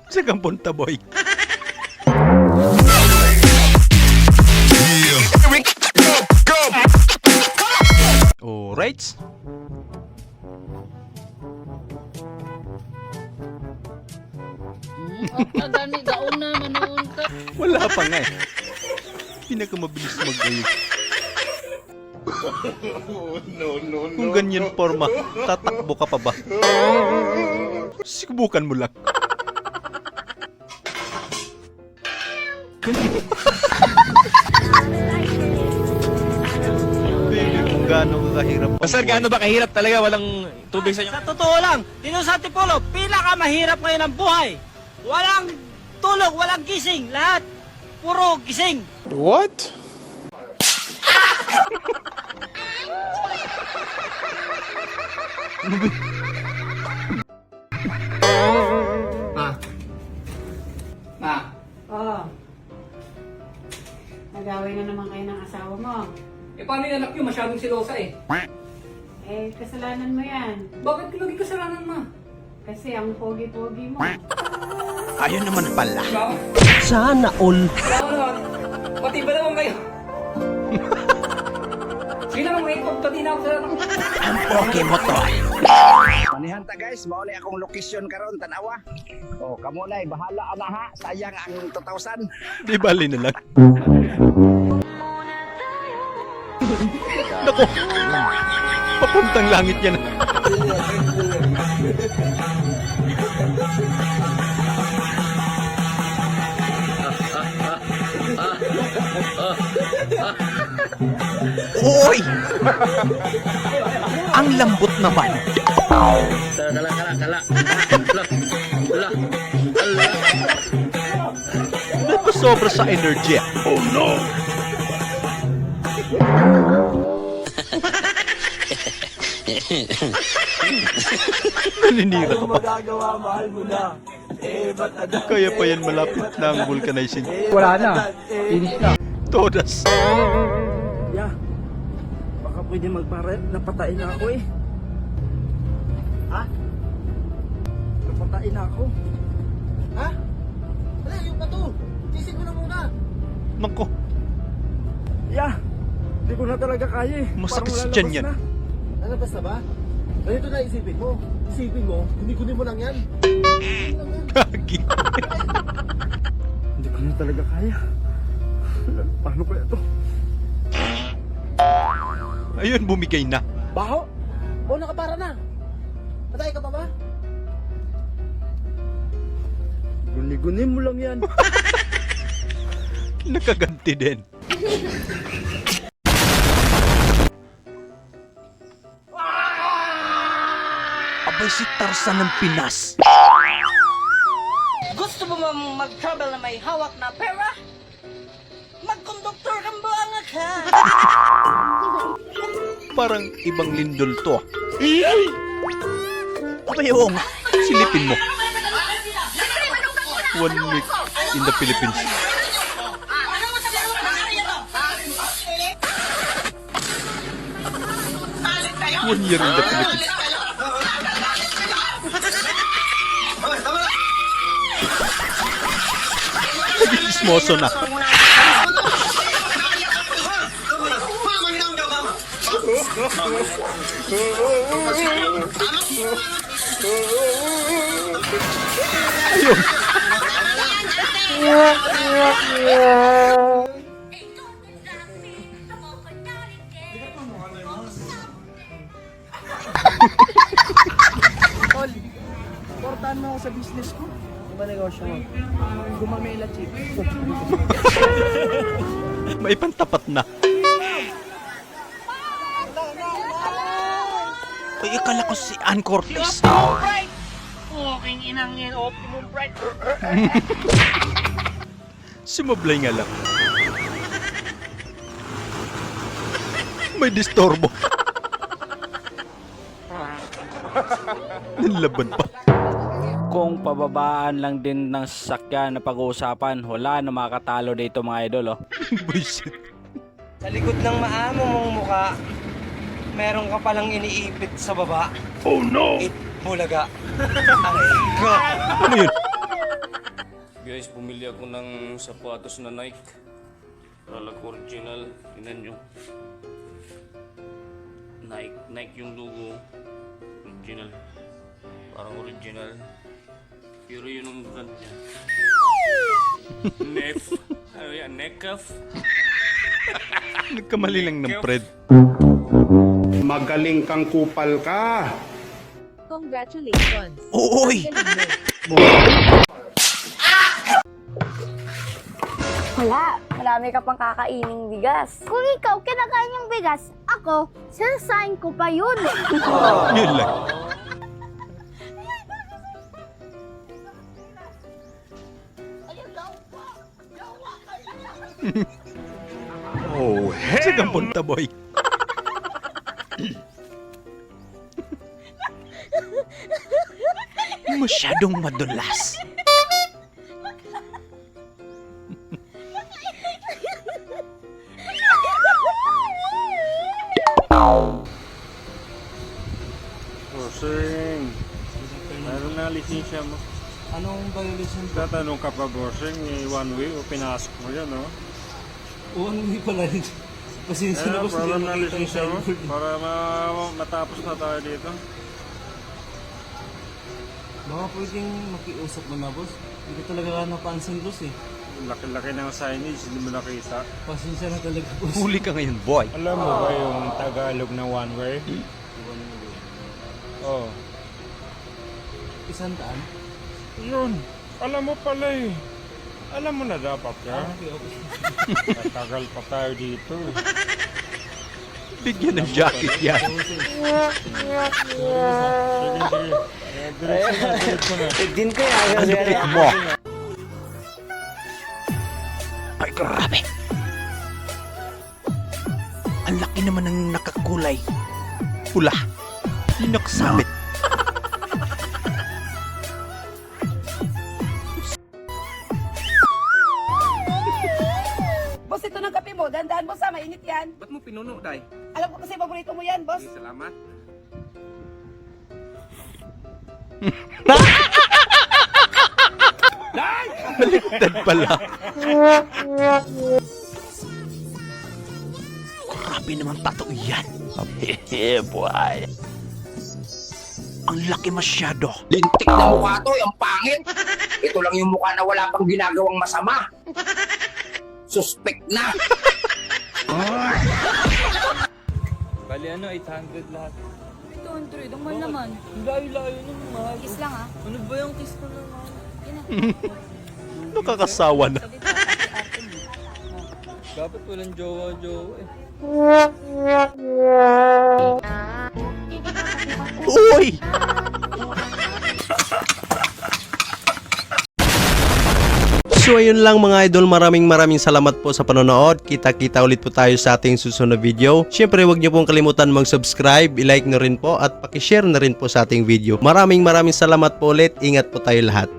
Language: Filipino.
Saan kang punta, boy? Alright. Gani daon na manoon ka. Wala pa nga eh. Pinakamabilis mag-ayos. Kung ganyan forma, tatakbo ka pa ba? Subukan mo lang. Baby, kung gaano ka kahirap ang Sir, buhay. gaano ba kahirap talaga? Walang tubig sa inyo? Sa totoo lang, dito sa Antipolo, pinakamahirap ngayon ang buhay. Walang tulog, walang gising, lahat puro gising. What? Oo. Nag-away na naman kayo ng asawa mo. Eh, paano yung anak nyo? Masyadong silosa eh. Eh, kasalanan mo yan. Bakit lagi kasalanan, ma? Kasi ang pogi-pogi mo. Ayun naman pala. Sana all. Kaya naman, pati ba naman kayo? Sige naman, wait, pati na ako sa anak. Ang poke mo to. Manihan ta guys, mao ni akong location karon tanawa. Oh, kamo nay bahala ana ha. Sayang ang 2,000. Di bali na lang. Nako. Papuntang langit yan. Hoy! Ang lambot naman. Napasobra sa energy. Oh no! Naninira ka pa. Kaya pa yan malapit na ang vulcanizing. Wala na. Finish na. Todas. Ya. Baka pwede magparet, napatay na ako eh. Ha? Napatay na ako. Ha? Wala, yung pa to. Tisin mo na muna. Nako, Ya. Hindi ko na talaga kaya eh. masakit Parang sa tiyan lalabas yan. na. Lalabas na ba? Ganito na isipin mo. Isipin mo, kunin mo lang yan. Kagi. Hindi ko na talaga kaya. Paano kaya to? Ayun, bumigay na. Baho? O nakapara na? Patay ka pa ba? Guni-guni mo lang yan. Nakaganti din. Abay si Tarzan ng Pinas. Gusto mo mag-travel na may hawak na pera? Mag-conductor kang buanga ka. Parang ibang lindol to. Abay, oo nga. Silipin mo. 1 week in the Philippines. One year in the Philippines. Naging ismoso na. Ayun. Tol, portahan mo ako sa business ko. Ano ba negosyo mo? Gumamela chip. May pantapat na. Ay, akala ko si Ann Cortez. Fucking inang yan, Optimum Bright. Sumablay nga lang. May distorbo. Nilaban pa. Kung pababaan lang din ng sasakyan na pag-uusapan, wala na makatalo dito mga idol. Oh. Buisit. Sa likod ng maamo mong muka, Meron ka palang iniipit sa baba. Oh no! Bulaga. Aray ko. Ano yun? Guys, bumili ako ng sapatos na Nike. Talaga original. Tingnan nyo. Nike yung logo. Original. Parang original. Pero yun ang brand niya. Nef. Ano yan? Nekaf? Nagkamali lang ng Fred. Magaling kang kupal ka. Congratulations. Oy! Wala, marami ka pang kakaining bigas. Kung ikaw kinakain yung bigas, ako, sinasain ko pa yun. Yun lang. Oh, heck! Saan ka punta, boy? Masyadong madulas. Bossing, mayroon na lisensya mo. Anong violation? Tatanong ka pa, bossing, one way o pinasok mo yan, no? O ano hindi pala rin? Pasensya na boss. Para hindi na nakita yung lisensya mo, signboard. para matapos na tayo dito. Baka pwedeng makiusap mo na boss. Hindi ko talaga napansin boss eh. Laki-laki ng signage, hindi mo nakita. Pasensya na talaga boss. Huli ka ngayon, boy. Alam mo ba yung Tagalog na one way? Oh. 100? Yun. Alam mo pala eh. Alam mo na dapat ka. Okay, okay. Matagal pa tayo dito. Bigyan ng jacket yan. Sige, sige. Diretso na. Din ko yan. Ano pick mo? Ay, grabe. Ang laki naman ng nakakulay. Pula. Di nakasabit. Boss, ito ng kape mo. Dandahan mo sa mainit yan. Ba't mo pinuno, Day? Alam ko kasi paborito mo yan, boss. Salamat. Baliktad pala. Grabe naman tato yan. Hehe, boy. Ang laki masyado. Lintik na mukha to, yung pangit. Ito lang yung mukha na wala pang ginagawang masama. Suspect na. Bali ano, 800 lahat. 200, ang mahal naman. Layo-layo naman mahal. Kiss lang ah. Ano ba yung kiss ko naman? Nakakasawa na. Dapat walang jowa-jowa eh. Uy! So ayun lang mga idol, maraming salamat po sa panonood. Kita-kita ulit po tayo sa ating susunod na video. Syempre huwag niyo pong kalimutan mag-subscribe, i-like nyo rin po at paki-share na rin po sa ating video. Maraming salamat po ulit. Ingat po tayo lahat.